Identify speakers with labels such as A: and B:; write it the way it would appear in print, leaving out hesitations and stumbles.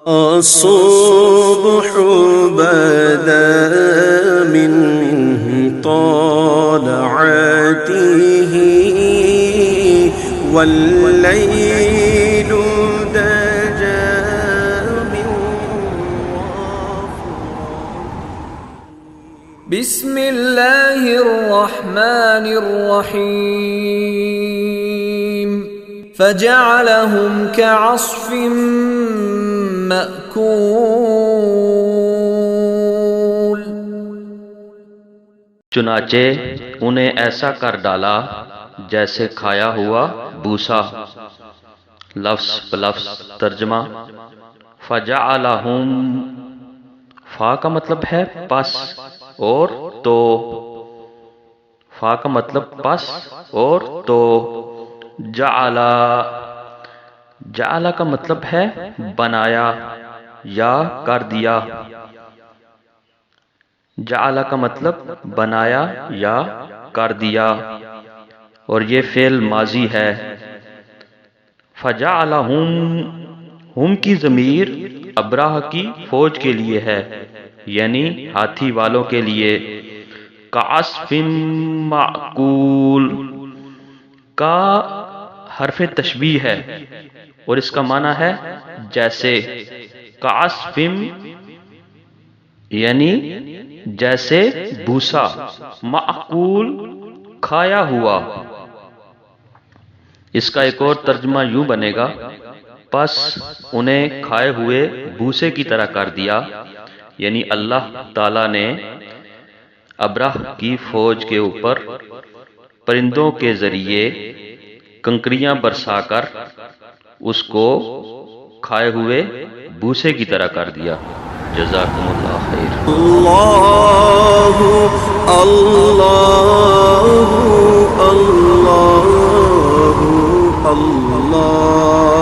A: الصبح بدا من طلعته والليل دجى من
B: بسم اللہ الرحمن الرحیم فجعلهم كعصف مأکول،
C: چنانچہ انہیں ایسا کر ڈالا جیسے کھایا ہوا بوسا۔ لفظ بلفظ ترجمہ، فجعلہم، فا کا مطلب ہے پس اور تو، فا کا مطلب پس اور تو، جعلا، جعلا کا مطلب ہے بنایا یا کر دیا، جعلا کا مطلب بنایا یا کر دیا، اور یہ فعل ماضی ہے۔ فجعلہم، ہم کی ضمیر ابراہ کی فوج کے لیے ہے، یعنی ہاتھی والوں کے لیے۔ کعصف معقول، کا حرف تشبیہ ہے اور اس کا معنی ہے جیسے، کعصف یعنی جیسے بھوسا، معقول کھایا ہوا۔ اس کا ایک اور ترجمہ یوں بنے گا، پس انہیں کھائے ہوئے بھوسے کی طرح کر دیا، یعنی اللہ تعالی نے ابراہ کی فوج کے اوپر پرندوں کے ذریعے کنکریاں برسا کر اس کو کھائے ہوئے بھوسے کی طرح کر دیا۔ جزاکم اللہ خیر۔
A: اللہ اللہ اللہ اللہ